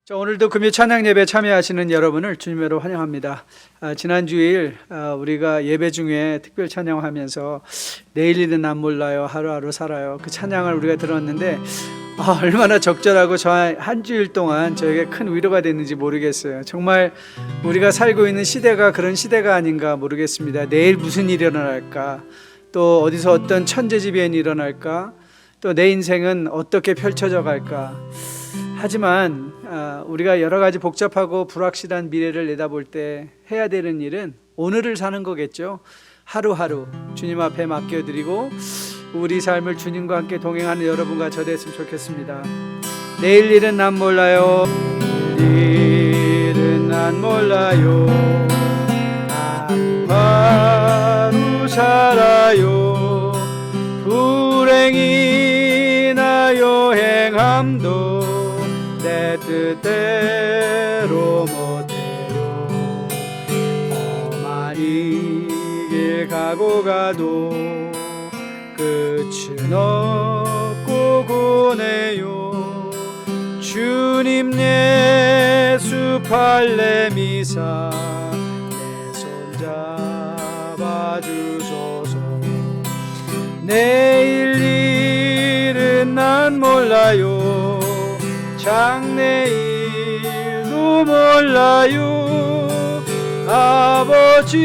자, 오늘도 금요 찬양 예배 참여하시는 여러분을 주님으로 환영합니다. 지난 주일 우리가 예배 중에 특별 찬양하면서 내일 일은 안 몰라요, 하루하루 살아요, 그 찬양을 우리가 들었는데 얼마나 적절하고 저 한 주일 동안 저에게 큰 위로가 됐는지 모르겠어요. 정말 우리가 살고 있는 시대가 그런 시대가 아닌가 모르겠습니다. 내일 무슨 일이 일어날까, 또 어디서 어떤 천재지변이 일어날까, 또 내 인생은 어떻게 펼쳐져 갈까. 하지만 우리가 여러 가지 복잡하고 불확실한 미래를 내다볼 때 해야 되는 일은 오늘을 사는 거겠죠. 하루하루 주님 앞에 맡겨드리고 우리 삶을 주님과 함께 동행하는 여러분과 저 됐으면 좋겠습니다. 내일 일은 난 몰라요. 일은 난 몰라요. 하루하루 살아요. 불행이나 여행함도 내 뜻대로 못해요. 험한 길 가고 가도 끝은 없고 고네요. 주님 예수 팔레미사 내 손 잡아주소서. 내일 일은 난 몰라요. 장래일도 몰라요. 아버지여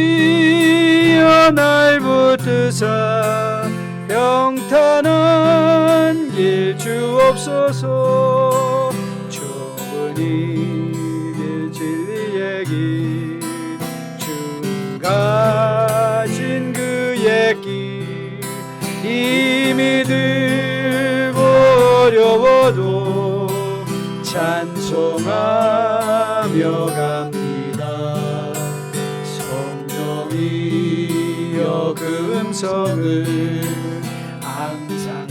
날 붙드사 평탄한 길 주옵소서. 좁은 이 길 진리의 길 주 가신 그의 길 이미 들고 어려워도 찬송하며 갑니다. 성령이여 그 음성을 항상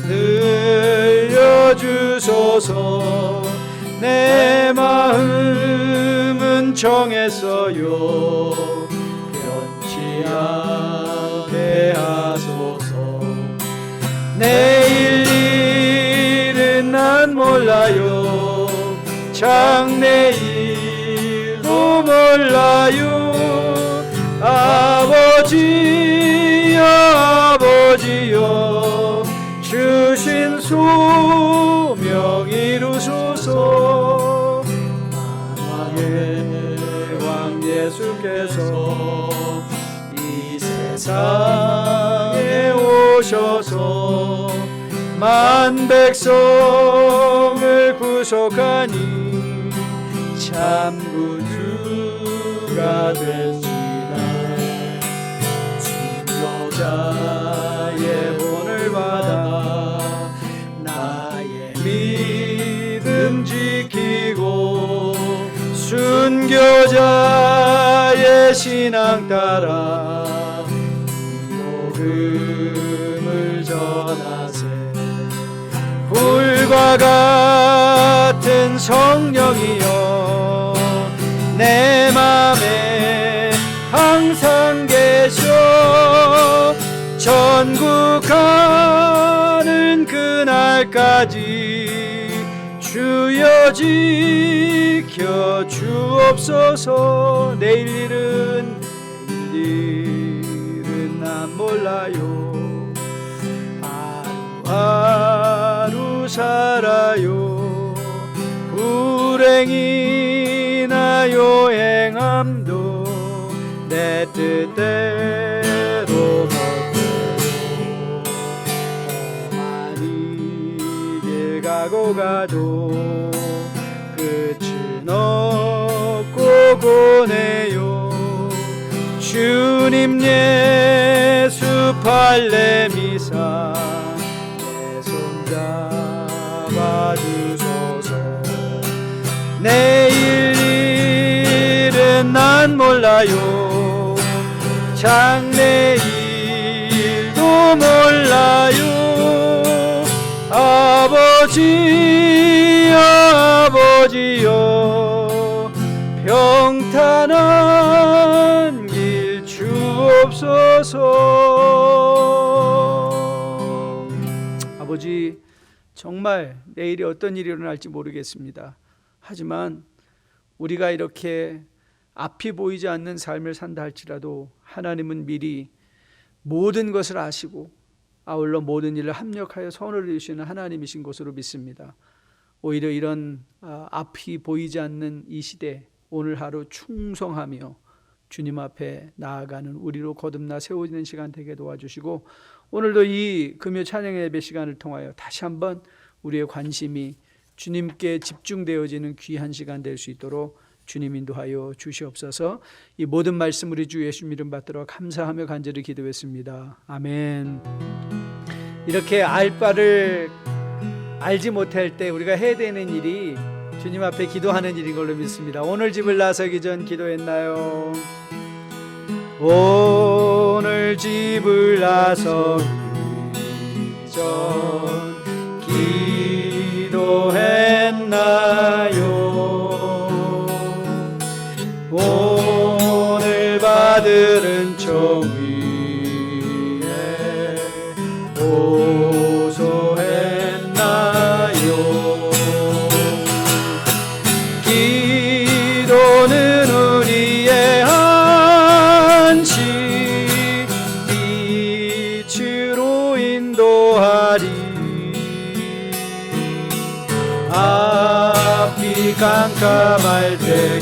들려주소서. 내 마음은 정했어요. 변치 않게 하소서. 내일 일은 난 몰라요. 장래일도 몰라요. 아버지여 아버지여 주신 소명 이루소서. 만왕의 왕 예수께서 이 세상에 오셔서 만 백성을 구속하니 참 구주가 되시네. 순교자의 본을 받아 나의 믿음 지키고 순교자의 신앙 따라 복음을 전하세. 불과 같은 성령이여 내 맘에 항상 계셔. 천국 가는 그날까지 주여 지켜 주옵소서. 내일 일은 난 몰라요. 하루 살아요. 불행이나 여행함도 내 뜻대로 못해요. 험한 길 가고 가도 끝은 없고 고네요. 주님 예수 팔레미사 잡아주소서. 내일 일은 난 몰라요. 장래일도 몰라요. 아버지여 아버지여 평탄한 길 주옵소서. 아버지, 정말 내일이 어떤 일이 일어날지 모르겠습니다. 하지만 우리가 이렇게 앞이 보이지 않는 삶을 산다 할지라도 하나님은 미리 모든 것을 아시고 아울러 모든 일을 합력하여 선을 이루시는 하나님이신 것으로 믿습니다. 오히려 이런 앞이 보이지 않는 이 시대, 오늘 하루 충성하며 주님 앞에 나아가는 우리로 거듭나 세워지는 시간 되게 도와주시고, 오늘도 이 금요 찬양 예배 시간을 통하여 다시 한번 우리의 관심이 주님께 집중되어지는 귀한 시간 될 수 있도록 주님 인도하여 주시옵소서. 이 모든 말씀 우리 주 예수님 이름 받들어 감사하며 간절히 기도했습니다. 아멘. 이렇게 알 바를 알지 못할 때 우리가 해야 되는 일이 주님 앞에 기도하는 일인 걸로 믿습니다. 오늘 집을 나서기 전 기도했나요? 오늘 집을 나서기 전 기도했나요? 오늘 받은 총 위에 호소했나요? 기도는 우리의 안식 빛으로 인도하리. 앞이 깜깜할 때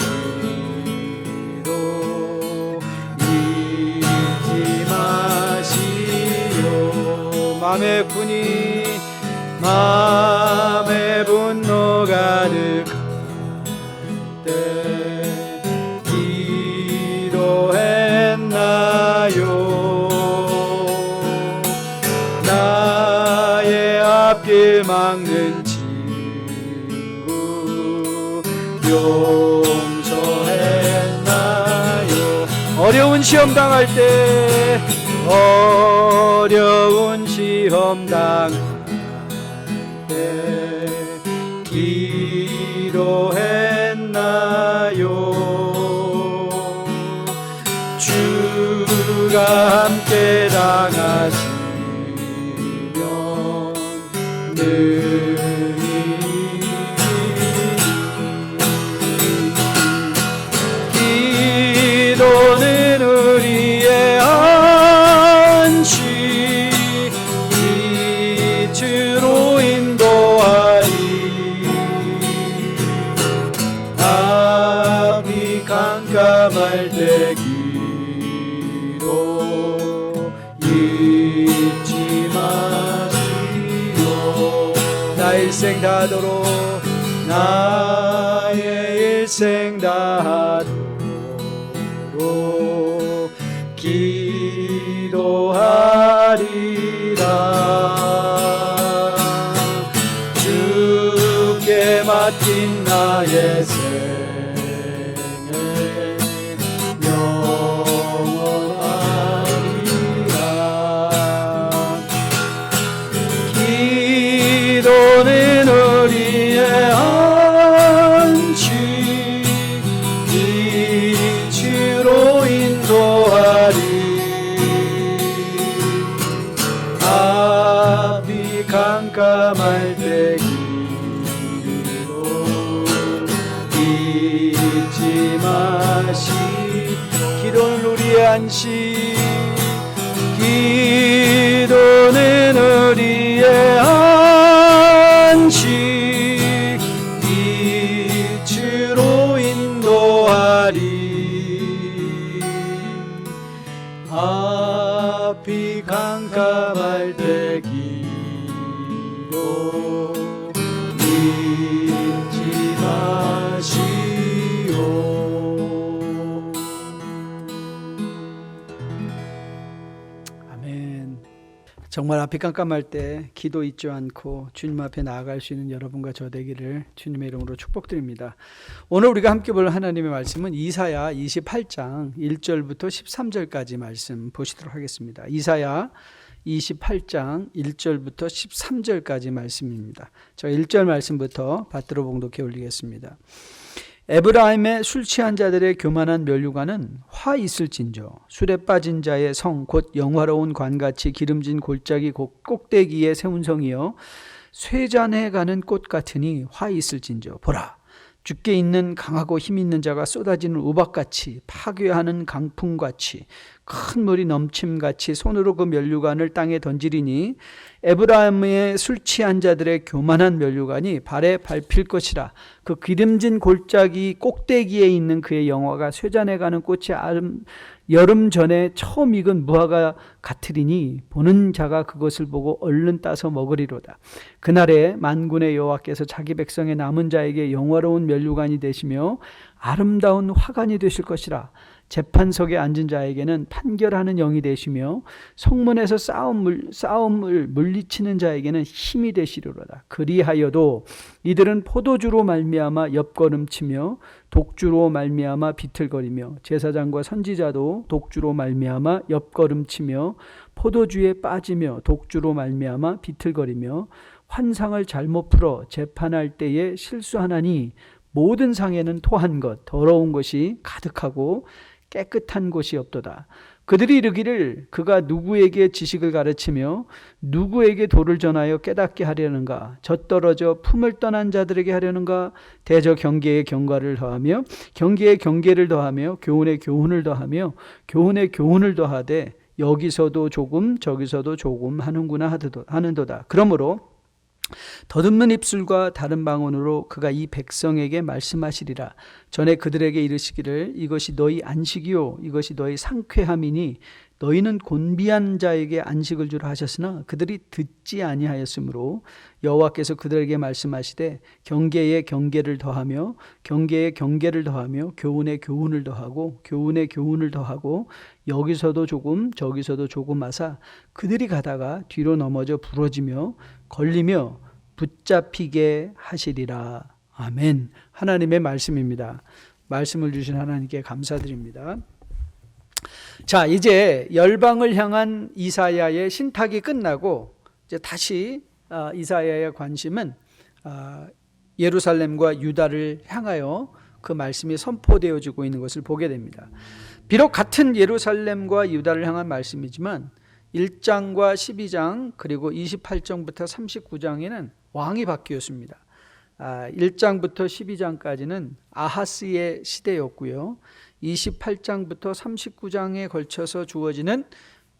마음의 분노 가득할 때 기도했나요? 나의 앞길 막는 친구 용서했나요? 어려운 시험 당할 때 어려운 시험 당할 때 기도했나요? 주가 함께 당하시면 능히 기도는 우리의 안식 빛으로 인도하리. 앞이 깜깜할 때 기도 잊지 마시오. 나의 일생 다하도록 나의 일생 다하도록 기도하리라. 주께 맡긴 나의 생애 영원하리라. 기도는 우리의 안식 빛으로 인도하리. 앞이 깜깜할 때 기도 잊지 마시. 기도는 우리의 안식 기도는 우리의 안식 빛으로 인도하리. 앞이 깜깜할 때 기도 잊지 마시오. 아멘. 정말 앞이 깜깜할 때 기도 잊지 않고 주님 앞에 나아갈 수 있는 여러분과 저 되기를 주님의 이름으로 축복드립니다. 오늘 우리가 함께 볼 하나님의 말씀은 이사야 28장 1절부터 13절까지 말씀 보시도록 하겠습니다. 이사야 28장 1절부터 13절까지 말씀입니다. 저 1절 말씀부터 받들어 봉독해 올리겠습니다. 에브라임의 술 취한 자들의 교만한 면류관은 화 있을진저 술에 빠진 자의 성 곧 영화로운 관같이 기름진 골짜기 꼭대기에 세운 성이여 쇠잔해 가는 꽃 같으니 화 있을진저 보라 주께 있는 강하고 힘 있는 자가 쏟아지는 우박같이, 파괴하는 강풍같이, 큰 물이 넘침같이 손으로 그 면류관을 땅에 던지리니 에브라임의 술 취한 자들의 교만한 면류관이 발에 밟힐 것이라. 그 기름진 골짜기 꼭대기에 있는 그의 영화가 쇠잔해가는 꽃이 여름 전에 처음 익은 무화과 같으리니 보는 자가 그것을 보고 얼른 따서 먹으리로다. 그날에 만군의 여호와께서 자기 백성의 남은 자에게 영화로운 면류관이 되시며 아름다운 화관이 되실 것이라. 재판석에 앉은 자에게는 판결하는 영이 되시며 성문에서 싸움을 물리치는 자에게는 힘이 되시리로다. 그리하여도 이들은 포도주로 말미암아 옆걸음치며 독주로 말미암아 비틀거리며 제사장과 선지자도 독주로 말미암아 옆걸음치며 포도주에 빠지며 독주로 말미암아 비틀거리며 환상을 잘못 풀어 재판할 때에 실수하나니 모든 상에는 토한 것 더러운 것이 가득하고 깨끗한 곳이 없도다. 그들이 이르기를 그가 누구에게 지식을 가르치며 누구에게 도를 전하여 깨닫게 하려는가? 젖떨어져 품을 떠난 자들에게 하려는가? 대저 경계에 경과를 더하며 경계에 경계를 더하며 교훈에 교훈을 더하며 교훈에 교훈을 더하되 여기서도 조금 저기서도 조금 하는도다. 그러므로 더듬는 입술과 다른 방언으로 그가 이 백성에게 말씀하시리라. 전에 그들에게 이르시기를 이것이 너희 안식이요 이것이 너희 상쾌함이니 너희는 곤비한 자에게 안식을 주라 하셨으나 그들이 듣지 아니하였으므로 여호와께서 그들에게 말씀하시되 경계에 경계를 더하며 경계에 경계를 더하며 교훈에 교훈을 더하고 교훈에 교훈을 더하고 여기서도 조금 저기서도 조금 하사 그들이 가다가 뒤로 넘어져 부러지며 걸리며 붙잡히게 하시리라. 아멘. 하나님의 말씀입니다. 말씀을 주신 하나님께 감사드립니다. 자, 이제 열방을 향한 이사야의 신탁이 끝나고 이제 다시 이사야의 관심은 예루살렘과 유다를 향하여 그 말씀이 선포되어지고 있는 것을 보게 됩니다. 비록 같은 예루살렘과 유다를 향한 말씀이지만 1장과 12장 그리고 28장부터 39장에는 왕이 바뀌었습니다. 1장부터 12장까지는 아하스의 시대였고요. 28장부터 39장에 걸쳐서 주어지는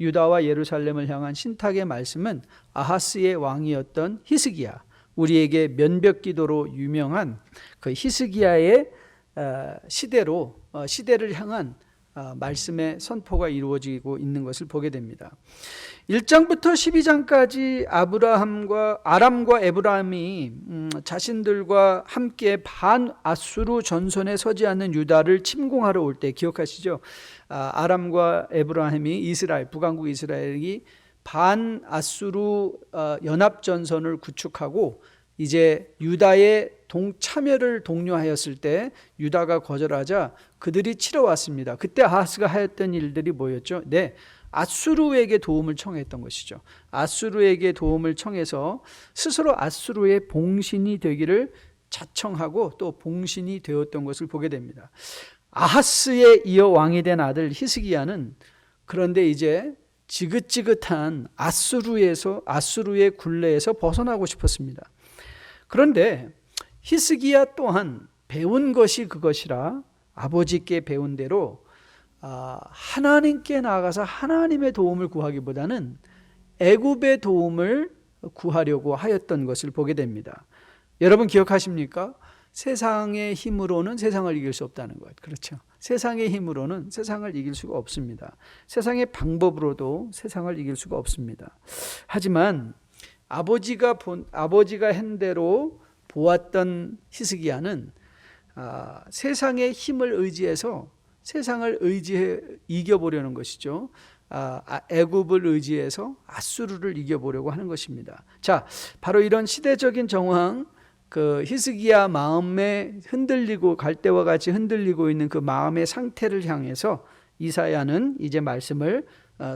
유다와 예루살렘을 향한 신탁의 말씀은 아하스의 왕이었던 히스기야, 우리에게 면벽기도로 유명한 그 히스기야의 시대를 향한 말씀의 선포가 이루어지고 있는 것을 보게 됩니다. 1장부터 12장까지 아람과 에브라임이 자신들과 함께 반아수르 전선에 서지 않는 유다를 침공하러 올 때 기억하시죠? 아람과 에브라임이 북왕국 이스라엘이 반아수르 연합전선을 구축하고 이제 유다의 참여를 독려하였을 때 유다가 거절하자 그들이 치러 왔습니다. 그때 아하스가 하였던 일들이 뭐였죠? 네, 아수르에게 도움을 청했던 것이죠. 아수르에게 도움을 청해서 스스로 아수르의 봉신이 되기를 자청하고 또 봉신이 되었던 것을 보게 됩니다. 아하스에 이어 왕이 된 아들 히스기야는 그런데 이제 지긋지긋한 아수르의 굴레에서 벗어나고 싶었습니다. 그런데 히스기야 또한 배운 것이 그것이라 아버지께 배운 대로 하나님께 나아가서 하나님의 도움을 구하기보다는 애굽의 도움을 구하려고 하였던 것을 보게 됩니다. 여러분 기억하십니까? 세상의 힘으로는 세상을 이길 수 없다는 것. 그렇죠? 세상의 힘으로는 세상을 이길 수가 없습니다. 세상의 방법으로도 세상을 이길 수가 없습니다. 하지만 아버지가 한 대로 보았던 히스기야는 세상의 힘을 의지해서 세상을 이겨보려는 것이죠. 애굽을 의지해서 아수르를 이겨보려고 하는 것입니다. 자, 바로 이런 시대적인 정황, 그 히스기야 마음에 흔들리고 갈대와 같이 흔들리고 있는 그 마음의 상태를 향해서 이사야는 이제 말씀을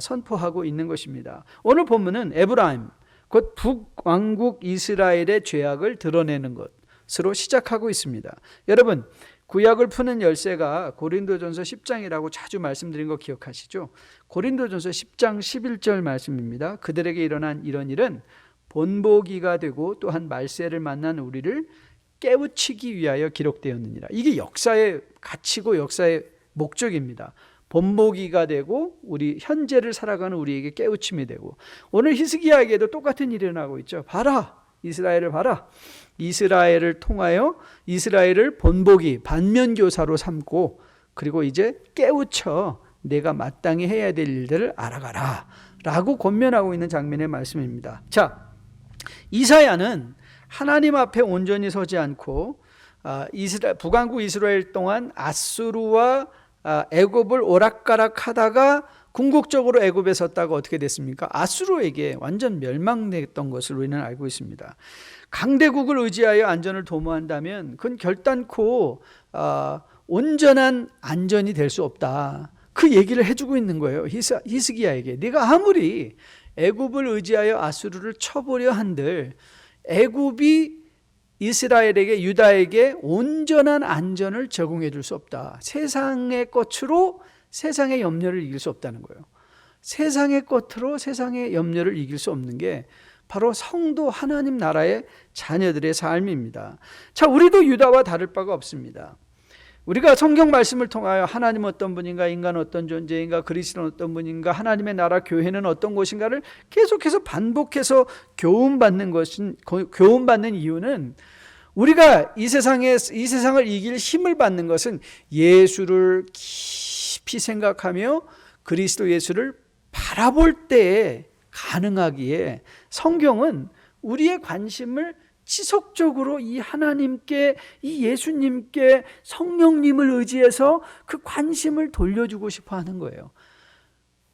선포하고 있는 것입니다. 오늘 본문은 에브라임 곧 북왕국 이스라엘의 죄악을 드러내는 것으로 시작하고 있습니다. 여러분, 구약을 푸는 열쇠가 고린도전서 10장이라고 자주 말씀드린 거 기억하시죠? 고린도전서 10장 11절 말씀입니다. 그들에게 일어난 이런 일은 본보기가 되고 또한 말세를 만난 우리를 깨우치기 위하여 기록되었느니라. 이게 역사의 가치고 역사의 목적입니다. 본보기가 되고 우리 현재를 살아가는 우리에게 깨우침이 되고, 오늘 히스기야에게도 똑같은 일이 일어나고 있죠. 봐라, 이스라엘을 봐라. 이스라엘을 통하여 이스라엘을 본보기 반면교사로 삼고, 그리고 이제 깨우쳐 내가 마땅히 해야 될 일들을 알아가라 라고 권면하고 있는 장면의 말씀입니다. 자, 이사야는 하나님 앞에 온전히 서지 않고 북왕국 이스라엘 동안 아수르와 애굽을 오락가락하다가 궁극적으로 애굽에 섰다가 어떻게 됐습니까? 아수르에게 완전 멸망됐던 것을 우리는 알고 있습니다. 강대국을 의지하여 안전을 도모한다면 그건 결단코 온전한 안전이 될 수 없다. 그 얘기를 해주고 있는 거예요. 히스기야에게. 네가 아무리 애굽을 의지하여 아수르를 쳐보려 한들 애굽이 이스라엘에게, 유다에게 온전한 안전을 제공해 줄 수 없다. 세상의 것으로 세상의 염려를 이길 수 없다는 거예요. 세상의 것으로 세상의 염려를 이길 수 없는 게 바로 성도 하나님 나라의 자녀들의 삶입니다. 자, 우리도 유다와 다를 바가 없습니다. 우리가 성경 말씀을 통하여 하나님 어떤 분인가, 인간 어떤 존재인가, 그리스도는 어떤 분인가, 하나님의 나라 교회는 어떤 곳인가를 계속해서 반복해서 교훈받는 이유는, 우리가 이 세상을 이길 힘을 받는 것은 예수를 깊이 생각하며 그리스도 예수를 바라볼 때에 가능하기에, 성경은 우리의 관심을 지속적으로 이 하나님께, 이 예수님께, 성령님을 의지해서 그 관심을 돌려주고 싶어 하는 거예요.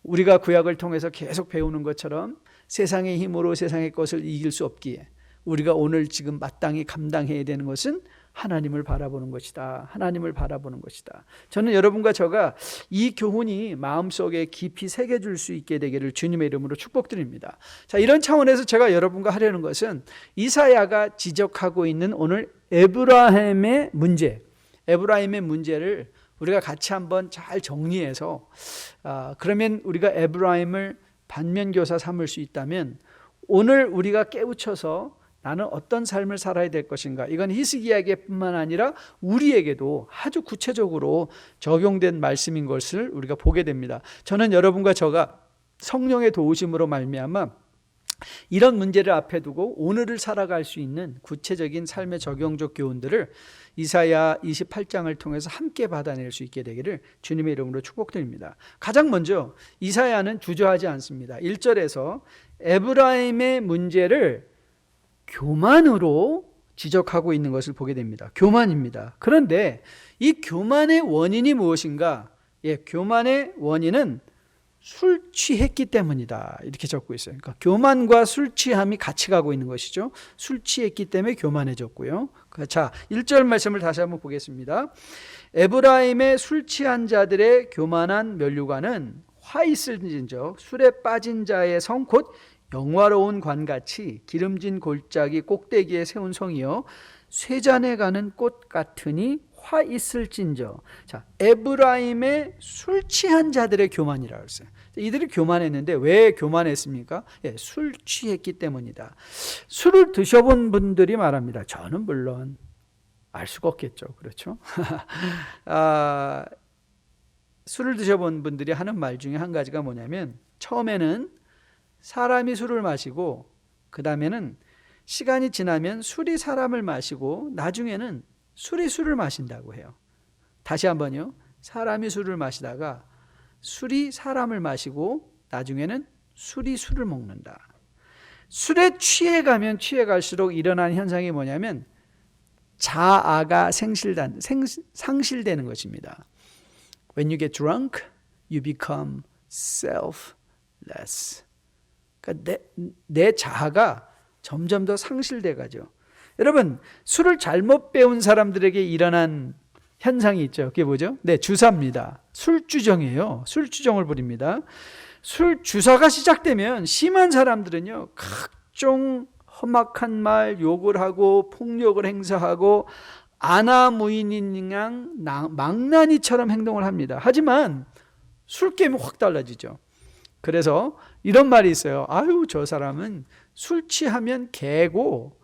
우리가 구약을 통해서 계속 배우는 것처럼 세상의 힘으로 세상의 것을 이길 수 없기에 우리가 오늘 지금 마땅히 감당해야 되는 것은 하나님을 바라보는 것이다. 하나님을 바라보는 것이다. 저는 여러분과 저가 이 교훈이 마음속에 깊이 새겨줄 수 있게 되기를 주님의 이름으로 축복드립니다. 자, 이런 차원에서 제가 여러분과 하려는 것은 이사야가 지적하고 있는 오늘 에브라임의 문제를 우리가 같이 한번 잘 정리해서, 그러면 우리가 에브라임을 반면교사 삼을 수 있다면 오늘 우리가 깨우쳐서 나는 어떤 삶을 살아야 될 것인가, 이건 히스기야에게뿐만 아니라 우리에게도 아주 구체적으로 적용된 말씀인 것을 우리가 보게 됩니다. 저는 여러분과 저가 성령의 도우심으로 말미암아 이런 문제를 앞에 두고 오늘을 살아갈 수 있는 구체적인 삶의 적용적 교훈들을 이사야 28장을 통해서 함께 받아낼 수 있게 되기를 주님의 이름으로 축복드립니다. 가장 먼저 이사야는 주저하지 않습니다. 1절에서 에브라임의 문제를 교만으로 지적하고 있는 것을 보게 됩니다. 교만입니다. 그런데 이 교만의 원인이 무엇인가? 교만의 원인은 술 취했기 때문이다. 이렇게 적고 있어요. 그러니까 교만과 술 취함이 같이 가고 있는 것이죠. 술 취했기 때문에 교만해졌고요. 자, 1절 말씀을 다시 한번 보겠습니다. 에브라임의 술 취한 자들의 교만한 면류관은 화 있을 진적 술에 빠진 자의 성 곧 영화로운 관같이 기름진 골짜기 꼭대기에 세운 성이요 쇠잔에 가는 꽃 같으니 화 있을진저. 자, 에브라임의 술 취한 자들의 교만이라고 했어요. 이들이 교만했는데 왜 교만했습니까? 술 취했기 때문이다. 술을 드셔본 분들이 말합니다. 저는 물론 알 수가 없겠죠. 그렇죠? 술을 드셔본 분들이 하는 말 중에 한 가지가 뭐냐면, 처음에는 사람이 술을 마시고 그 다음에는 시간이 지나면 술이 사람을 마시고 나중에는 술이 술을 마신다고 해요. 다시 한번요. 사람이 술을 마시다가 술이 사람을 마시고 나중에는 술이 술을 먹는다. 술에 취해가면 취해갈수록 일어나는 현상이 뭐냐면 자아가 상실되는 것입니다. When you get drunk, you become selfless. 그러니까 내 자아가 점점 더 상실돼 가죠. 여러분, 술을 잘못 배운 사람들에게 일어난 현상이 있죠. 그게 뭐죠? 주사입니다. 술주정이에요. 술주정을 부립니다. 술주사가 시작되면 심한 사람들은요, 각종 험악한 말, 욕을 하고 폭력을 행사하고 아나무인인 양 망나니처럼 행동을 합니다. 하지만 술 깨면 확 달라지죠. 그래서 이런 말이 있어요. 아유, 저 사람은 술 취하면 개고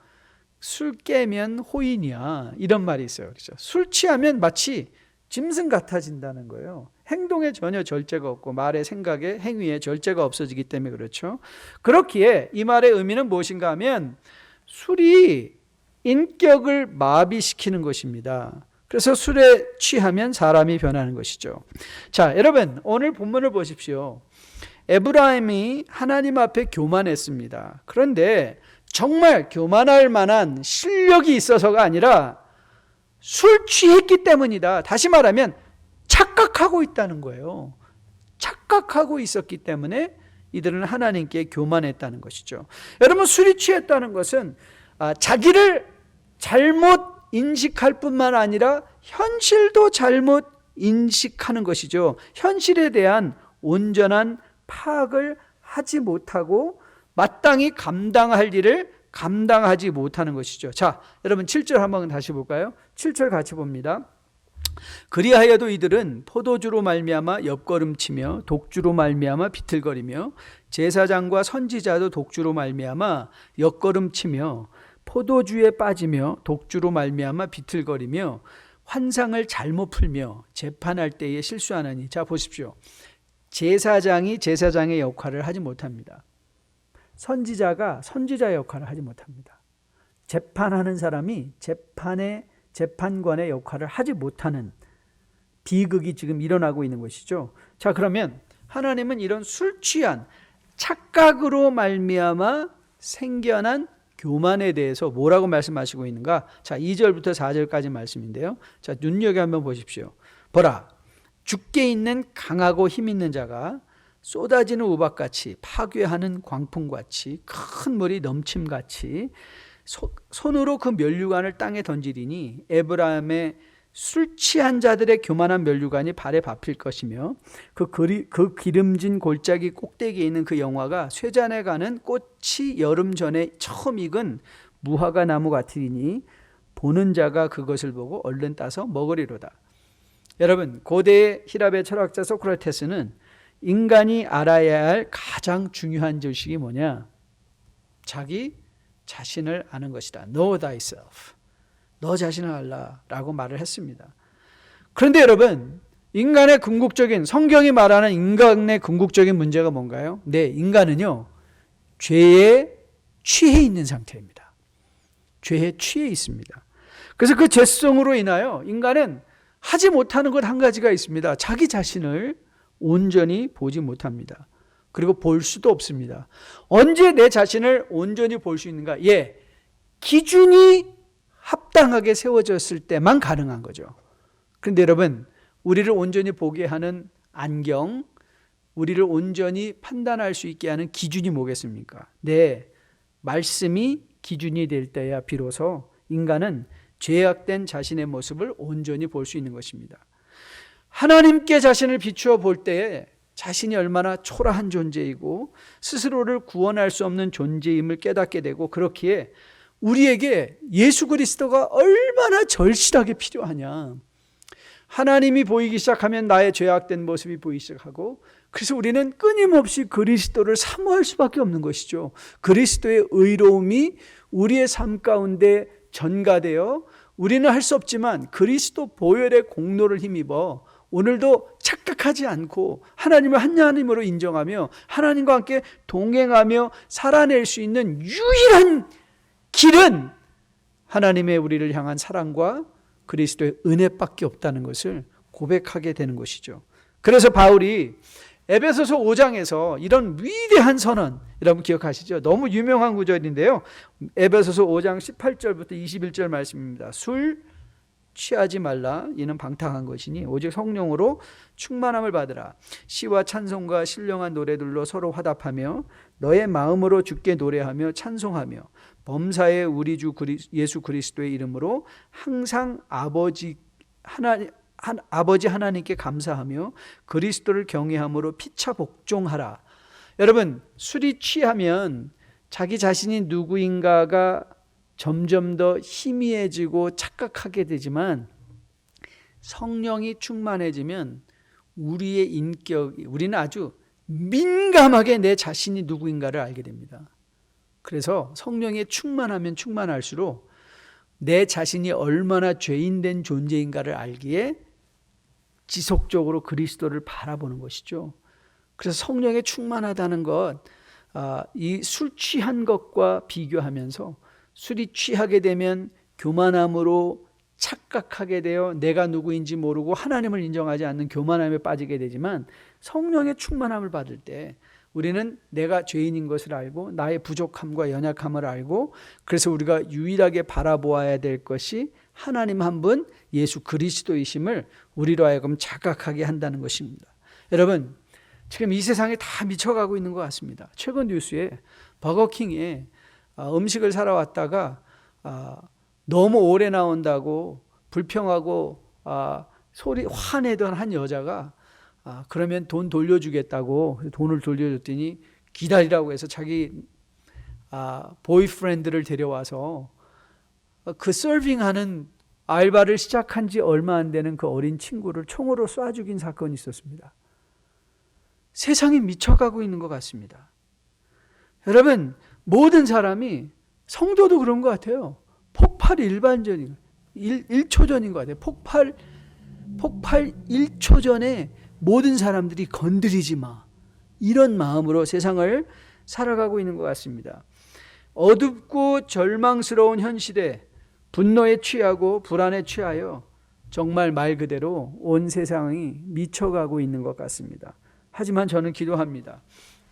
술 깨면 호인이야, 이런 말이 있어요. 그렇죠? 술 취하면 마치 짐승 같아진다는 거예요. 행동에 전혀 절제가 없고 말에 생각에 행위에 절제가 없어지기 때문에 그렇죠. 그렇기에 이 말의 의미는 무엇인가 하면 술이 인격을 마비시키는 것입니다. 그래서 술에 취하면 사람이 변하는 것이죠. 자, 여러분 오늘 본문을 보십시오. 에브라임이 하나님 앞에 교만했습니다. 그런데 정말 교만할 만한 실력이 있어서가 아니라 술 취했기 때문이다. 다시 말하면 착각하고 있다는 거예요. 착각하고 있었기 때문에 이들은 하나님께 교만했다는 것이죠. 여러분 술이 취했다는 것은 자기를 잘못 인식할 뿐만 아니라 현실도 잘못 인식하는 것이죠. 현실에 대한 온전한 파악을 하지 못하고 마땅히 감당할 일을 감당하지 못하는 것이죠. 자, 여러분 7절 한번 다시 볼까요? 7절 같이 봅니다. 그리하여도 이들은 포도주로 말미암아 옆걸음치며 독주로 말미암아 비틀거리며 제사장과 선지자도 독주로 말미암아 옆걸음치며 포도주에 빠지며 독주로 말미암아 비틀거리며 환상을 잘못 풀며 재판할 때에 실수하나니. 자, 보십시오. 제사장이 제사장의 역할을 하지 못합니다. 선지자가 선지자의 역할을 하지 못합니다. 재판하는 사람이 재판관의 역할을 하지 못하는 비극이 지금 일어나고 있는 것이죠. 자, 그러면 하나님은 이런 술 취한 착각으로 말미암아 생겨난 교만에 대해서 뭐라고 말씀하시고 있는가? 자, 2절부터 4절까지 말씀인데요. 자, 눈여겨 한번 보십시오. 보라, 죽게 있는 강하고 힘 있는 자가 쏟아지는 우박같이 파괴하는 광풍같이 큰 물이 넘침같이 손으로 그 면류관을 땅에 던지리니 에브라임의 술 취한 자들의 교만한 면류관이 발에 밟힐 것이며 그 기름진 골짜기 꼭대기에 있는 그 영화가 쇠잔에 가는 꽃이 여름 전에 처음 익은 무화과 나무 같으리니 보는 자가 그것을 보고 얼른 따서 먹으리로다. 여러분, 고대 히랍의 철학자 소크라테스는 인간이 알아야 할 가장 중요한 지식이 뭐냐? 자기 자신을 아는 것이다. Know thyself. 너 자신을 알라라고 말을 했습니다. 그런데 여러분, 인간의 궁극적인, 성경이 말하는 인간의 궁극적인 문제가 뭔가요? 네, 인간은요, 죄에 취해 있는 상태입니다. 죄에 취해 있습니다. 그래서 그 죄성으로 인하여 인간은 하지 못하는 것 한 가지가 있습니다. 자기 자신을 온전히 보지 못합니다. 그리고 볼 수도 없습니다. 언제 내 자신을 온전히 볼 수 있는가? 예, 기준이 합당하게 세워졌을 때만 가능한 거죠. 그런데 여러분, 우리를 온전히 보게 하는 안경, 우리를 온전히 판단할 수 있게 하는 기준이 뭐겠습니까? 네, 말씀이 기준이 될 때야 비로소 인간은 죄악된 자신의 모습을 온전히 볼 수 있는 것입니다. 하나님께 자신을 비추어 볼 때에 자신이 얼마나 초라한 존재이고 스스로를 구원할 수 없는 존재임을 깨닫게 되고, 그렇기에 우리에게 예수 그리스도가 얼마나 절실하게 필요하냐. 하나님이 보이기 시작하면 나의 죄악된 모습이 보이기 시작하고, 그래서 우리는 끊임없이 그리스도를 사모할 수밖에 없는 것이죠. 그리스도의 의로움이 우리의 삶 가운데 전가되어 우리는 할 수 없지만 그리스도 보혈의 공로를 힘입어 오늘도 착각하지 않고 하나님을 하나님으로 인정하며 하나님과 함께 동행하며 살아낼 수 있는 유일한 길은 하나님의 우리를 향한 사랑과 그리스도의 은혜밖에 없다는 것을 고백하게 되는 것이죠. 그래서 바울이 에베소서 5장에서 이런 위대한 선언, 여러분 기억하시죠? 너무 유명한 구절인데요. 에베소서 5장 18절부터 21절 말씀입니다. 술 취하지 말라. 이는 방탕한 것이니 오직 성령으로 충만함을 받으라. 시와 찬송과 신령한 노래들로 서로 화답하며 너의 마음으로 주께 노래하며 찬송하며 범사의 우리 주 예수 그리스도의 이름으로 항상 아버지 하나님께 감사하며 그리스도를 경외함으로 피차 복종하라. 여러분, 술이 취하면 자기 자신이 누구인가가 점점 더 희미해지고 착각하게 되지만, 성령이 충만해지면 우리의 인격이, 우리는 아주 민감하게 내 자신이 누구인가를 알게 됩니다. 그래서 성령에 충만하면 충만할수록 내 자신이 얼마나 죄인된 존재인가를 알기에 지속적으로 그리스도를 바라보는 것이죠. 그래서 성령에 충만하다는 것, 이 술 취한 것과 비교하면서 술이 취하게 되면 교만함으로 착각하게 되어 내가 누구인지 모르고 하나님을 인정하지 않는 교만함에 빠지게 되지만, 성령의 충만함을 받을 때 우리는 내가 죄인인 것을 알고 나의 부족함과 연약함을 알고, 그래서 우리가 유일하게 바라보아야 될 것이 하나님 한 분 예수 그리스도이심을 우리로 하여금 자각하게 한다는 것입니다. 여러분, 지금 이 세상에 다 미쳐가고 있는 것 같습니다. 최근 뉴스에 버거킹에 음식을 사러 왔다가 너무 오래 나온다고 불평하고 화내던 한 여자가 그러면 돈 돌려주겠다고 돈을 돌려줬더니 기다리라고 해서 자기 보이프렌드를 데려와서 그 서빙하는 알바를 시작한 지 얼마 안 되는 그 어린 친구를 총으로 쏴 죽인 사건이 있었습니다. 세상이 미쳐가고 있는 것 같습니다. 여러분, 모든 사람이, 성도도 그런 것 같아요. 폭발이 일반적인 1초 전인 것 같아요. 폭발 1초 전에 모든 사람들이 건드리지 마, 이런 마음으로 세상을 살아가고 있는 것 같습니다. 어둡고 절망스러운 현 시대, 분노에 취하고 불안에 취하여 정말 말 그대로 온 세상이 미쳐가고 있는 것 같습니다. 하지만 저는 기도합니다.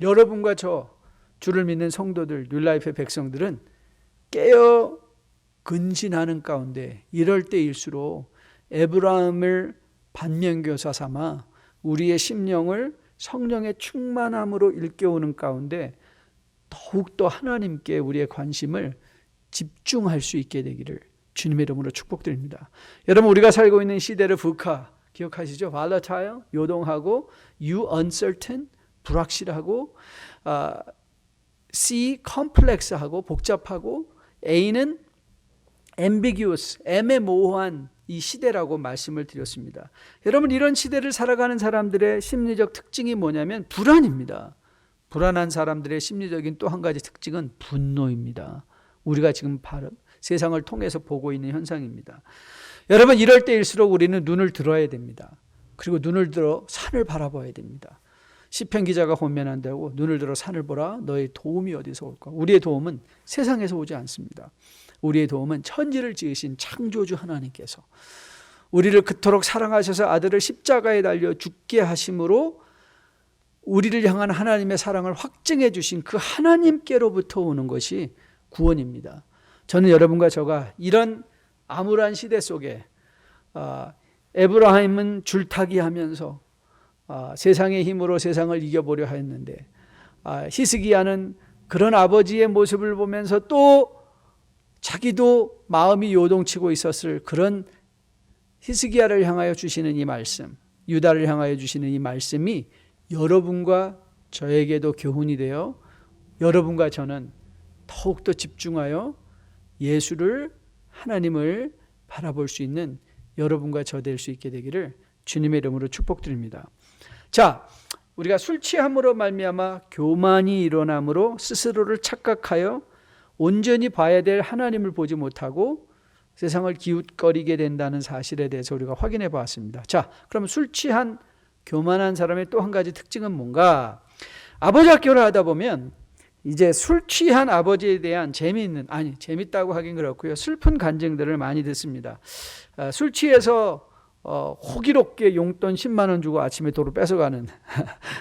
여러분과 저, 주를 믿는 성도들, 뉴라이프의 백성들은 깨어 근신하는 가운데 이럴 때일수록 에브라임을 반면교사 삼아 우리의 심령을 성령의 충만함으로 일깨우는 가운데 더욱더 하나님께 우리의 관심을 집중할 수 있게 되기를 주님의 이름으로 축복드립니다. 여러분, 우리가 살고 있는 시대를 VUCA 기억하시죠? volatile, 요동하고, U, uncertain, 불확실하고, C, complex하고, 복잡하고, A는 ambiguous, 애매모호한 이 시대라고 말씀을 드렸습니다. 여러분, 이런 시대를 살아가는 사람들의 심리적 특징이 뭐냐면 불안입니다. 불안한 사람들의 심리적인 또 한 가지 특징은 분노입니다. 우리가 지금 세상을 통해서 보고 있는 현상입니다. 여러분, 이럴 때일수록 우리는 눈을 들어야 됩니다. 그리고 눈을 들어 산을 바라봐야 됩니다. 시편 기자가 권면한다고 눈을 들어 산을 보라, 너의 도움이 어디서 올까? 우리의 도움은 세상에서 오지 않습니다. 우리의 도움은 천지를 지으신 창조주 하나님께서 우리를 그토록 사랑하셔서 아들을 십자가에 달려 죽게 하심으로 우리를 향한 하나님의 사랑을 확증해 주신 그 하나님께로부터 오는 것이 구원입니다. 저는 여러분과 저가 이런 암울한 시대 속에 에브라임은 줄타기 하면서 세상의 힘으로 세상을 이겨보려 했는데, 히스기야는 그런 아버지의 모습을 보면서 또 자기도 마음이 요동치고 있었을 그런 히스기야를 향하여 주시는 이 말씀, 유다를 향하여 주시는 이 말씀이 여러분과 저에게도 교훈이 되어 여러분과 저는 더욱더 집중하여 예수를, 하나님을 바라볼 수 있는 여러분과 저 될 수 있게 되기를 주님의 이름으로 축복드립니다. 자, 우리가 술 취함으로 말미암아 교만이 일어남으로 스스로를 착각하여 온전히 봐야 될 하나님을 보지 못하고 세상을 기웃거리게 된다는 사실에 대해서 우리가 확인해 보았습니다. 자, 그럼 술 취한 교만한 사람의 또 한 가지 특징은 뭔가? 아버지 학교를 하다 보면 이제 술 취한 아버지에 대한 재밌다고 하긴 그렇고요, 슬픈 간증들을 많이 듣습니다. 술 취해서 호기롭게 용돈 10만 원 주고 아침에 도로 뺏어가는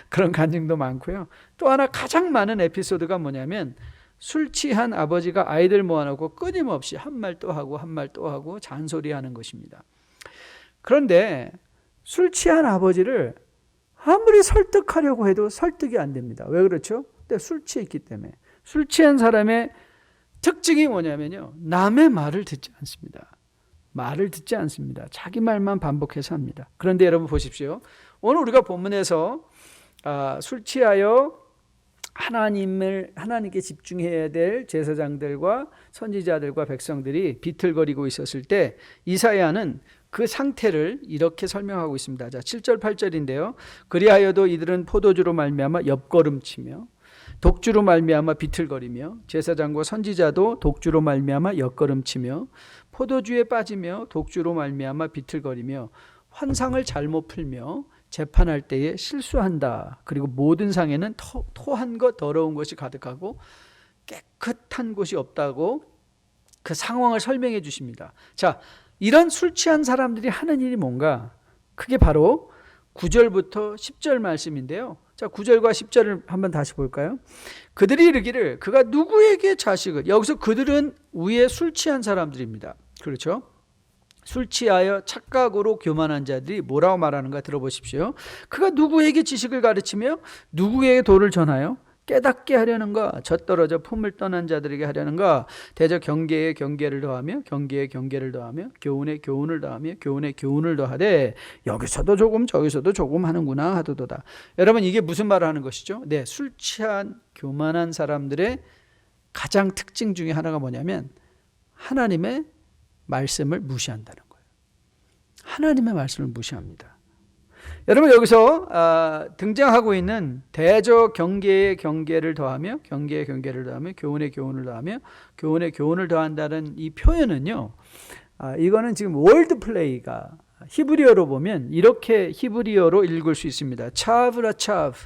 그런 간증도 많고요. 또 하나 가장 많은 에피소드가 뭐냐면 술 취한 아버지가 아이들 모아놓고 끊임없이 한 말 또 하고 한 말 또 하고 잔소리하는 것입니다. 그런데 술 취한 아버지를 아무리 설득하려고 해도 설득이 안 됩니다. 왜 그렇죠? 술 취했기 때문에. 술 취한 사람의 특징이 뭐냐면요, 남의 말을 듣지 않습니다. 말을 듣지 않습니다. 자기 말만 반복해서 합니다. 그런데 여러분 보십시오. 오늘 우리가 본문에서 술 취하여 하나님께 집중해야 될 제사장들과 선지자들과 백성들이 비틀거리고 있었을 때 이사야는 그 상태를 이렇게 설명하고 있습니다. 자, 7절 8절인데요. 그리하여도 이들은 포도주로 말미암아 옆걸음치며 독주로 말미암아 비틀거리며 제사장과 선지자도 독주로 말미암아 옆걸음치며 포도주에 빠지며 독주로 말미암아 비틀거리며 환상을 잘못 풀며 재판할 때에 실수한다. 그리고 모든 상에는 토한 것 더러운 것이 가득하고 깨끗한 곳이 없다고 그 상황을 설명해 주십니다. 자, 이런 술 취한 사람들이 하는 일이 뭔가? 그게 바로 9절부터 10절 말씀인데요. 자, 9절과 10절을 한번 다시 볼까요? 그들이 이르기를 그가 누구에게 자식을, 여기서 그들은 위에 술 취한 사람들입니다. 그렇죠? 술 취하여 착각으로 교만한 자들이 뭐라고 말하는가 들어보십시오. 그가 누구에게 지식을 가르치며 누구에게 도를 전하여 깨닫게 하려는가? 젖떨어져 품을 떠난 자들에게 하려는가? 대저 경계에 경계를 더하며 경계에 경계를 더하며 교훈에 교훈을 더하며 교훈에 교훈을 더하되 여기서도 조금 저기서도 조금 하는구나 하도도다. 여러분, 이게 무슨 말을 하는 것이죠? 네, 술 취한 교만한 사람들의 가장 특징 중에 하나가 뭐냐면 하나님의 말씀을 무시한다는 거예요. 하나님의 말씀을 무시합니다. 여러분, 여기서 등장하고 있는 대저 경계에 경계를 더하며 경계에 경계를 더하며 교훈에 교훈을 더하며 교훈에 교훈을 더한다는 이 표현은요, 이거는 지금 월드 플레이가 히브리어로 보면 이렇게 히브리어로 읽을 수 있습니다. 차브라차브,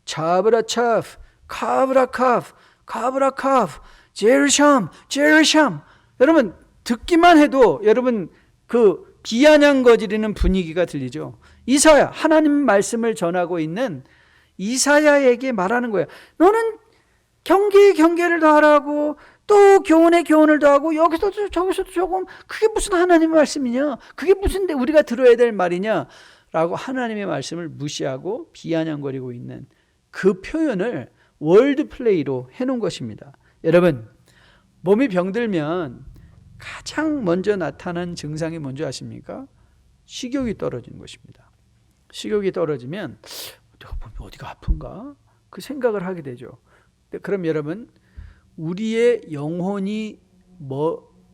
차브라차브, 카브라카브, 카브라카브, 제르샴, 제르샴. 여러분, 듣기만 해도 여러분 그 비아냥 거지르는 분위기가 들리죠. 이사야, 하나님 말씀을 전하고 있는 이사야에게 말하는 거예요. 너는 경계에 경계를 더하라고, 또 교훈에 교훈을 더하고, 여기서도 저기서도 조금, 그게 무슨 하나님의 말씀이냐? 그게 무슨 우리가 들어야 될 말이냐? 라고 하나님의 말씀을 무시하고 비아냥거리고 있는 그 표현을 월드 플레이로 해놓은 것입니다. 여러분, 몸이 병들면 가장 먼저 나타나는 증상이 뭔지 아십니까? 식욕이 떨어지는 것입니다. 식욕이 떨어지면 어디가 아픈가? 그 생각을 하게 되죠. 그럼 여러분, 우리의 영혼이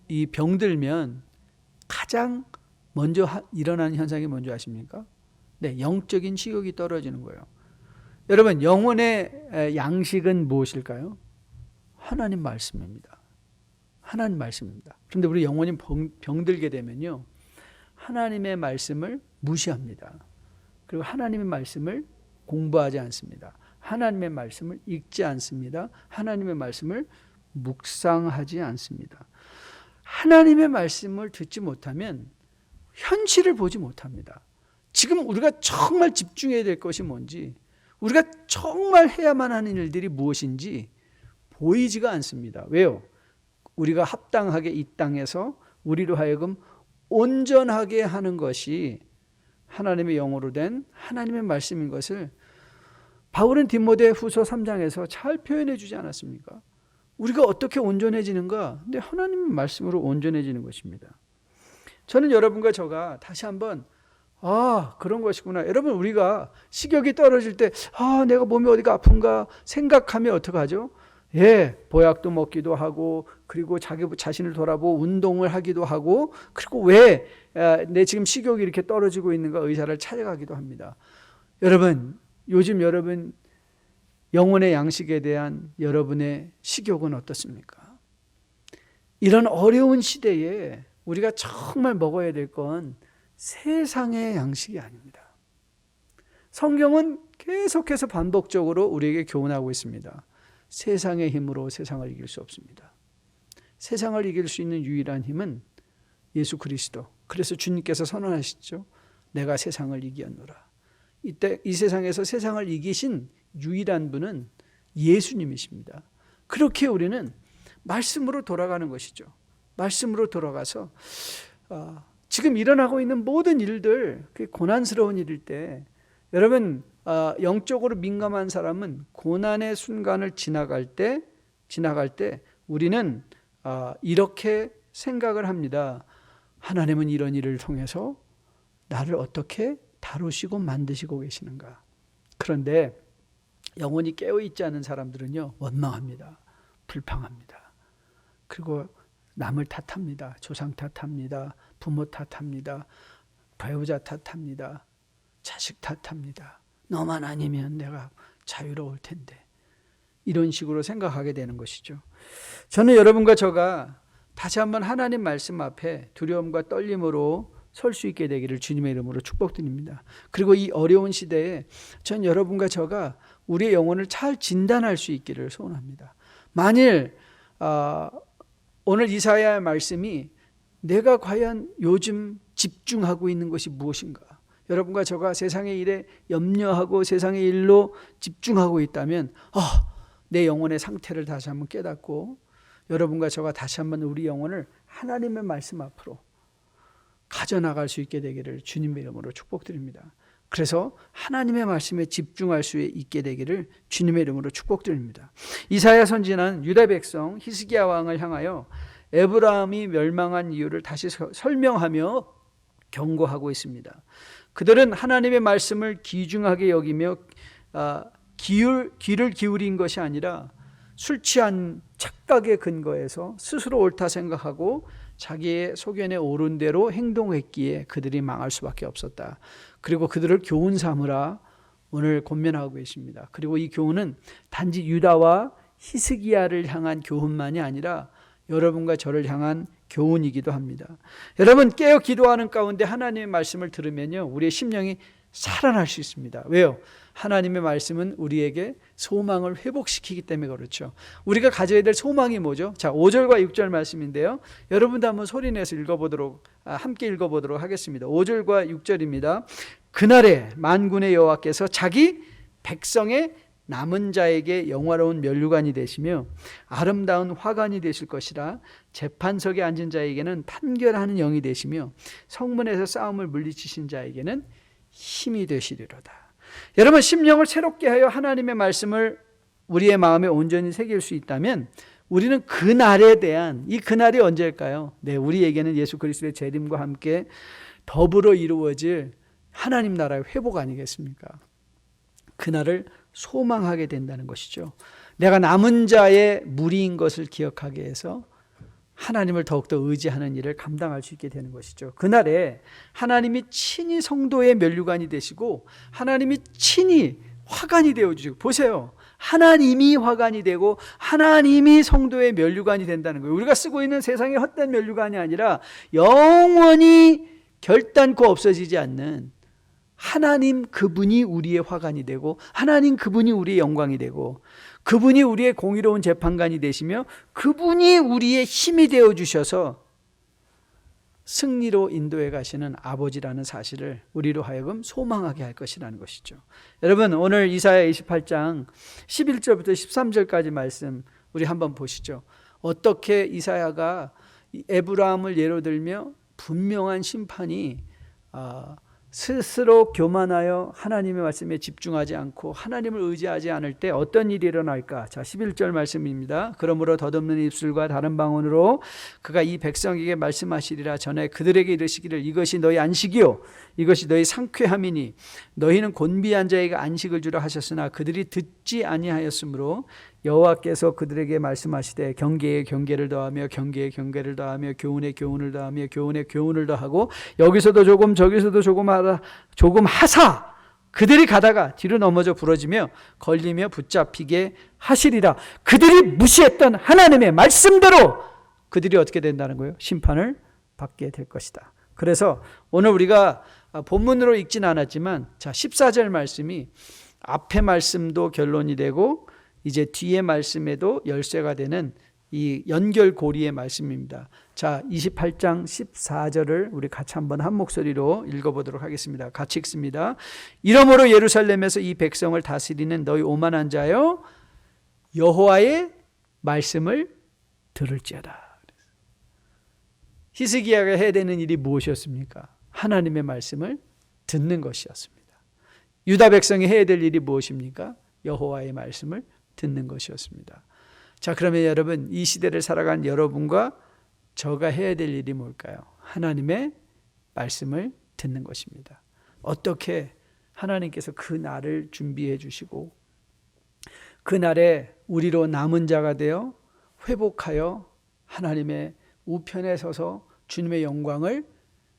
이 병들면 가장 먼저 일어나는 현상이 뭔지 아십니까? 네, 영적인 식욕이 떨어지는 거예요. 여러분, 영혼의 양식은 무엇일까요? 하나님 말씀입니다. 하나님 말씀입니다. 그런데 우리 영혼이 병들게 되면요, 하나님의 말씀을 무시합니다. 그리고 하나님의 말씀을 공부하지 않습니다. 하나님의 말씀을 읽지 않습니다. 하나님의 말씀을 묵상하지 않습니다. 하나님의 말씀을 듣지 못하면 현실을 보지 못합니다. 지금 우리가 정말 집중해야 될 것이 뭔지, 우리가 정말 해야만 하는 일들이 무엇인지 보이지가 않습니다. 왜요? 우리가 합당하게 이 땅에서 우리로 하여금 온전하게 하는 것이 하나님의 영으로 된 하나님의 말씀인 것을 바울은 디모데 후서 3장에서 잘 표현해 주지 않았습니까? 우리가 어떻게 온전해지는가? 근데 하나님의 말씀으로 온전해지는 것입니다. 저는 여러분과 저가 다시 한번 그런 것이구나. 여러분, 우리가 식욕이 떨어질 때 내가 몸이 어디가 아픈가 생각하면 어떡하죠? 예, 보약도 먹기도 하고, 그리고 자기 자신을 돌아보고 운동을 하기도 하고, 그리고 왜 내 지금 식욕이 이렇게 떨어지고 있는가 의사를 찾아가기도 합니다. 여러분, 요즘 여러분 영혼의 양식에 대한 여러분의 식욕은 어떻습니까? 이런 어려운 시대에 우리가 정말 먹어야 될 건 세상의 양식이 아닙니다. 성경은 계속해서 반복적으로 우리에게 교훈하고 있습니다. 세상의 힘으로 세상을 이길 수 없습니다. 세상을 이길 수 있는 유일한 힘은 예수 그리스도. 그래서 주님께서 선언하시죠. 내가 세상을 이기었노라. 이때 이 세상에서 세상을 이기신 유일한 분은 예수님이십니다. 그렇게 우리는 말씀으로 돌아가는 것이죠. 말씀으로 돌아가서 지금 일어나고 있는 모든 일들, 그 고난스러운 일일 때 여러분, 영적으로 민감한 사람은 고난의 순간을 지나갈 때 우리는 이렇게 생각을 합니다. 하나님은 이런 일을 통해서 나를 어떻게 다루시고 만드시고 계시는가. 그런데 영혼이 깨어있지 않은 사람들은요, 원망합니다. 불평합니다. 그리고 남을 탓합니다. 조상 탓합니다. 부모 탓합니다. 배우자 탓합니다. 자식 탓합니다. 너만 아니면 내가 자유로울 텐데. 이런 식으로 생각하게 되는 것이죠. 저는 여러분과 저가 다시 한번 하나님 말씀 앞에 두려움과 떨림으로 설 수 있게 되기를 주님의 이름으로 축복드립니다. 그리고 이 어려운 시대에 전 여러분과 저가 우리의 영혼을 잘 진단할 수 있기를 소원합니다. 만일 오늘 이사야의 말씀이 내가 과연 요즘 집중하고 있는 것이 무엇인가, 여러분과 저가 세상의 일에 염려하고 세상의 일로 집중하고 있다면 내 영혼의 상태를 다시 한번 깨닫고 여러분과 저가 다시 한번 우리 영혼을 하나님의 말씀 앞으로 가져나갈 수 있게 되기를 주님의 이름으로 축복드립니다. 그래서 하나님의 말씀에 집중할 수 있게 되기를 주님의 이름으로 축복드립니다. 이사야 선지자는 유다 백성 히스기야 왕을 향하여 에브라임이 멸망한 이유를 다시 설명하며 경고하고 있습니다. 그들은 하나님의 말씀을 귀중하게 여기며 귀를 기울인 것이 아니라 술 취한 착각의 근거에서 스스로 옳다 생각하고 자기의 소견에 오른 대로 행동했기에 그들이 망할 수밖에 없었다. 그리고 그들을 교훈 삼으라 오늘 권면하고 계십니다. 그리고 이 교훈은 단지 유다와 히스기야를 향한 교훈만이 아니라 여러분과 저를 향한 교훈이기도 합니다. 여러분, 깨어 기도하는 가운데 하나님의 말씀을 들으면요, 우리의 심령이 살아날 수 있습니다. 왜요? 하나님의 말씀은 우리에게 소망을 회복시키기 때문에 그렇죠. 우리가 가져야 될 소망이 뭐죠? 자, 5절과 6절 말씀인데요, 여러분도 한번 소리내서 함께 읽어보도록 하겠습니다. 5절과 6절입니다. 그날에 만군의 여호와께서 자기 백성의 남은 자에게 영화로운 면류관이 되시며 아름다운 화관이 되실 것이라. 재판석에 앉은 자에게는 판결하는 영이 되시며 성문에서 싸움을 물리치신 자에게는 힘이 되시리로다. 여러분, 심령을 새롭게 하여 하나님의 말씀을 우리의 마음에 온전히 새길 수 있다면 우리는 그날에 대한, 이 그날이 언제일까요? 네, 우리에게는 예수 그리스도의 재림과 함께 더불어 이루어질 하나님 나라의 회복 아니겠습니까? 그날을 소망하게 된다는 것이죠. 내가 남은 자의 무리인 것을 기억하게 해서 하나님을 더욱더 의지하는 일을 감당할 수 있게 되는 것이죠. 그날에 하나님이 친히 성도의 면류관이 되시고 하나님이 친히 화관이 되어주시고, 보세요, 하나님이 화관이 되고 하나님이 성도의 면류관이 된다는 거예요. 우리가 쓰고 있는 세상의 헛된 면류관이 아니라 영원히 결단코 없어지지 않는 하나님 그분이 우리의 화관이 되고 하나님 그분이 우리의 영광이 되고 그분이 우리의 공의로운 재판관이 되시며 그분이 우리의 힘이 되어주셔서 승리로 인도해 가시는 아버지라는 사실을 우리로 하여금 소망하게 할 것이라는 것이죠. 여러분, 오늘 이사야 28장 11절부터 13절까지 말씀 우리 한번 보시죠. 어떻게 이사야가 에브라임을 예로 들며 분명한 심판이 스스로 교만하여 하나님의 말씀에 집중하지 않고 하나님을 의지하지 않을 때 어떤 일이 일어날까? 자, 11절 말씀입니다. 그러므로 덧없는 입술과 다른 방언으로 그가 이 백성에게 말씀하시리라. 전에 그들에게 이르시기를 이것이 너희 안식이요 이것이 너희 상쾌함이니 너희는 곤비한 자에게 안식을 주라 하셨으나 그들이 듣지 아니하였으므로 여호와께서 그들에게 말씀하시되 경계에 경계를 더하며 경계에 경계를 더하며 교훈에 교훈을 더하며 교훈에 교훈을 더하고 여기서도 조금 저기서도 조금 하사 그들이 가다가 뒤로 넘어져 부러지며 걸리며 붙잡히게 하시리라. 그들이 무시했던 하나님의 말씀대로 그들이 어떻게 된다는 거예요? 심판을 받게 될 것이다. 그래서 오늘 우리가 본문으로 읽진 않았지만, 자, 14절 말씀이 앞의 말씀도 결론이 되고 이제 뒤의 말씀에도 열쇠가 되는 이 연결고리의 말씀입니다. 자, 28장 14절을 우리 같이 한번 한 목소리로 읽어보도록 하겠습니다. 같이 읽습니다. 이러므로 예루살렘에서 이 백성을 다스리는 너희 오만한 자여 여호와의 말씀을 들을지어다. 히스기야가 해야 되는 일이 무엇이었습니까? 하나님의 말씀을 듣는 것이었습니다. 유다 백성이 해야 될 일이 무엇입니까? 여호와의 말씀을 듣는 것이었습니다. 자, 그러면 여러분, 이 시대를 살아간 여러분과 저가 해야 될 일이 뭘까요? 하나님의 말씀을 듣는 것입니다. 어떻게 하나님께서 그 날을 준비해 주시고 그 날에 우리로 남은 자가 되어 회복하여 하나님의 우편에 서서 주님의 영광을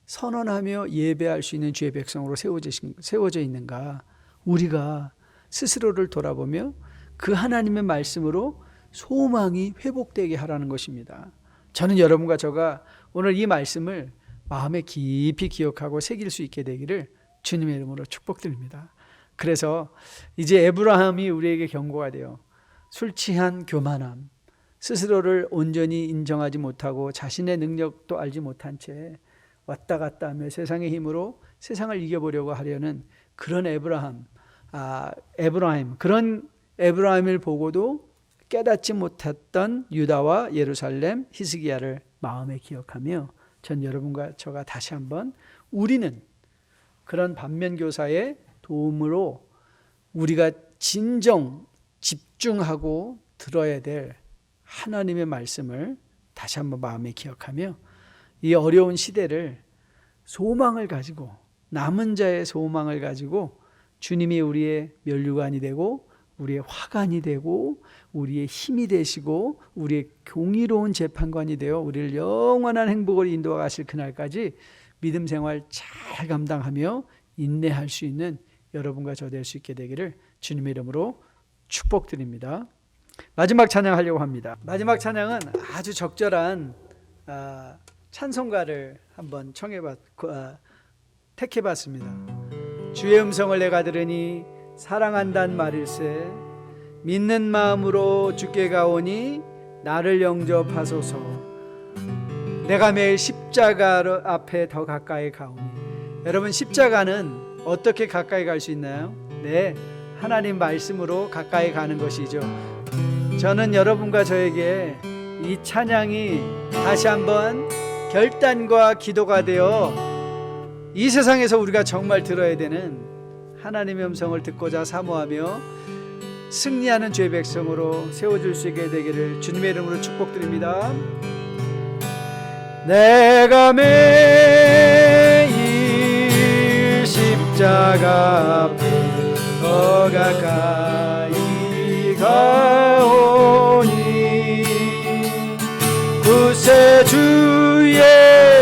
선언하며 예배할 수 있는 주의 백성으로 세워져 있는가? 우리가 스스로를 돌아보며 그 하나님의 말씀으로 소망이 회복되게 하라는 것입니다. 저는 여러분과 저가 오늘 이 말씀을 마음에 깊이 기억하고 새길 수 있게 되기를 주님의 이름으로 축복드립니다. 그래서 이제 에브라함이 우리에게 경고가 돼요. 술 취한 교만함, 스스로를 온전히 인정하지 못하고 자신의 능력도 알지 못한 채 왔다 갔다 하며 세상의 힘으로 세상을 이겨보려고 하려는 그런 그런 에브라임을 보고도 깨닫지 못했던 유다와 예루살렘 히스기야를 마음에 기억하며 전 여러분과 저가 다시 한번 우리는 그런 반면교사의 도움으로 우리가 진정 집중하고 들어야 될 하나님의 말씀을 다시 한번 마음에 기억하며 이 어려운 시대를 소망을 가지고 남은 자의 소망을 가지고 주님이 우리의 면류관이 되고 우리의 화관이 되고 우리의 힘이 되시고 우리의 경이로운 재판관이 되어 우리를 영원한 행복을 인도하 가실 그날까지 믿음 생활 잘 감당하며 인내할 수 있는 여러분과 저 될 수 있게 되기를 주님의 이름으로 축복드립니다. 마지막 찬양하려고 합니다. 마지막 찬양은 아주 적절한 찬송가를 한번 택해봤습니다. 주의 음성을 내가 들으니 사랑한단 말일세 믿는 마음으로 주께 가오니 나를 영접하소서. 내가 매일 십자가 앞에 더 가까이 가오니. 여러분, 십자가는 어떻게 가까이 갈 수 있나요? 네, 하나님 말씀으로 가까이 가는 것이죠. 저는 여러분과 저에게 이 찬양이 다시 한번 결단과 기도가 되어 이 세상에서 우리가 정말 들어야 되는 하나님의 음성을 듣고자 사모하며 승리하는 주의 백성으로 세워줄 수 있게 되기를 주님의 이름으로 축복드립니다. 내가 매일 십자가 앞에 더 가까이 가오니 구세주의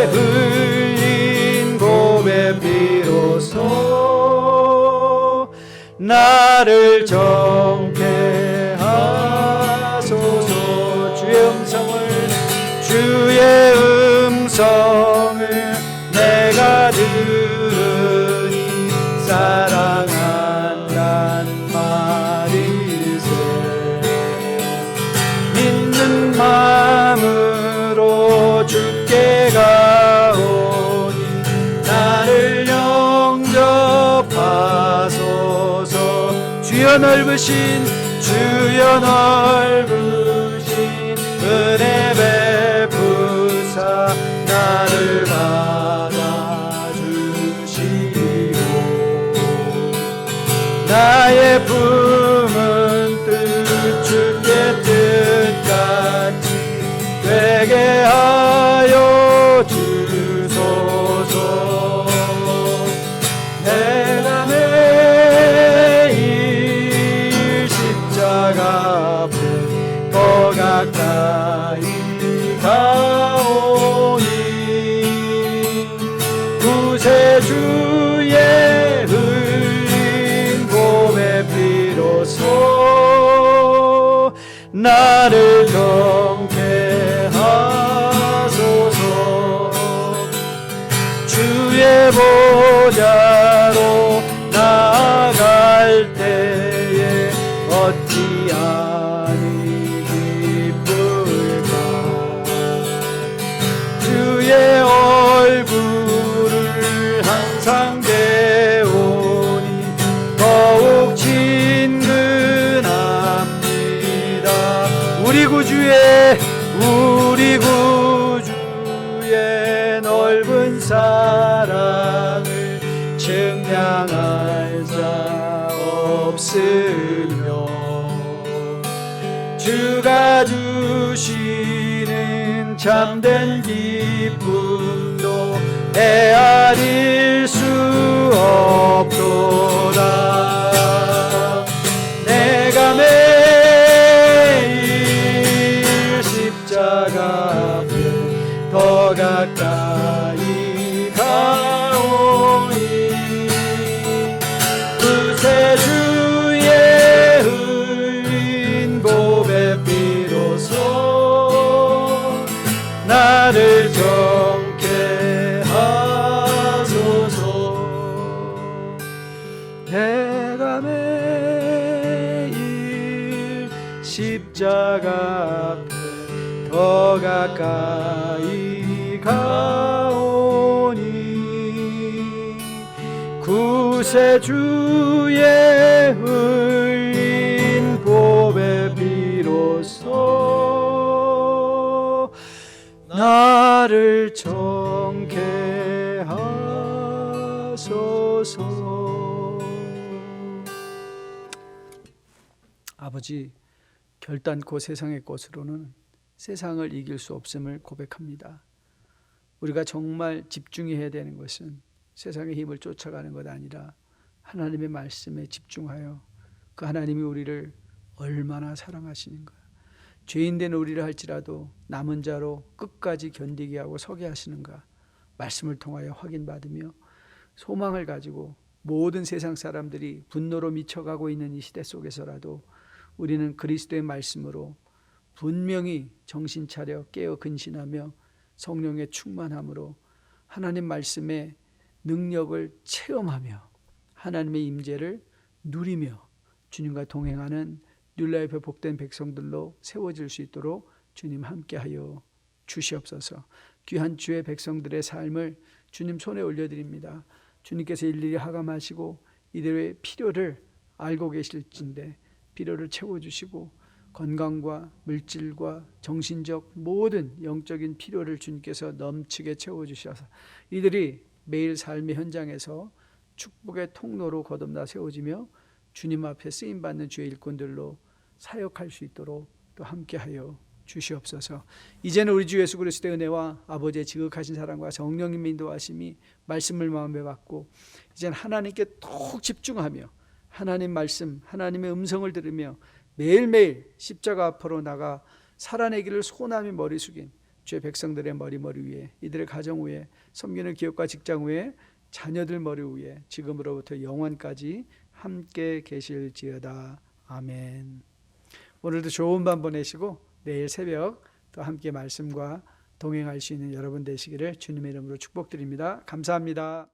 흘린 고백 비로소 나를 정케 하소서. 주의 음성을 내가 들으니 사랑한단 말일세 믿는 마음으로 주께 가오니 나를 영접하소서. 주여 넓으신 은혜 베푸사 나를 받아주시고 나의 품은 뜻 주께 뜻같이 되게 하여 주소서. 내가 매일 십자가 앞에 더 가까이 가오니 구세주의 흘린 고백 비로소 나를 정케 하소서. 주의 보좌로 나아갈 때에 어찌하니 기쁠까. 주의 얼굴을 항상 배우니 더욱 친근합니다. 우리 구주의 넓은 사랑을 증량할 자 없으며 주가 주시는 참된 기쁨도 헤아릴 수 없도다. 내가 매일 십자가 앞에 더 가까이 가오니 구세주의 흘린 고백 비로소 내가 매일 십자가 앞에 더 가까이 가오니 구세주의 흘린 보배 비로소 나를 정케 하소서. 아버지, 결단코 세상의 것으로는 세상을 이길 수 없음을 고백합니다. 우리가 정말 집중해야 되는 것은 세상의 힘을 쫓아가는 것 아니라 하나님의 말씀에 집중하여 그 하나님이 우리를 얼마나 사랑하시는가, 죄인된 우리를 할지라도 남은 자로 끝까지 견디게 하고 서게 하시는가 말씀을 통하여 확인받으며 소망을 가지고 모든 세상 사람들이 분노로 미쳐가고 있는 이 시대 속에서라도 우리는 그리스도의 말씀으로 분명히 정신 차려 깨어 근신하며 성령의 충만함으로 하나님 말씀의 능력을 체험하며 하나님의 임재를 누리며 주님과 동행하는 뉴라이프의 복된 백성들로 세워질 수 있도록 주님 함께하여 주시옵소서. 귀한 주의 백성들의 삶을 주님 손에 올려드립니다. 주님께서 일일이 하감하시고 이들의 필요를 알고 계실진데 필요를 채워주시고 건강과 물질과 정신적 모든 영적인 필요를 주님께서 넘치게 채워주셔서 이들이 매일 삶의 현장에서 축복의 통로로 거듭나 세워지며 주님 앞에 쓰임받는 주의 일꾼들로 사역할 수 있도록 또 함께하여 주시옵소서. 이제는 우리 주 예수 그리스도의 은혜와 아버지의 지극하신 사랑과 성령님의 인도하심이 말씀을 마음에 받고 이제는 하나님께 톡 집중하며 하나님 말씀, 하나님의 음성을 들으며 매일매일 십자가 앞으로 나가 살아내기를 소원하며 머리 숙인 주의 백성들의 머리 위에, 이들의 가정 위에, 섬기는 기업과 직장 위에, 자녀들 머리 위에 지금으로부터 영원까지 함께 계실지어다. 아멘. 오늘도 좋은 밤 보내시고 내일 새벽 또 함께 말씀과 동행할 수 있는 여러분 되시기를 주님의 이름으로 축복드립니다. 감사합니다.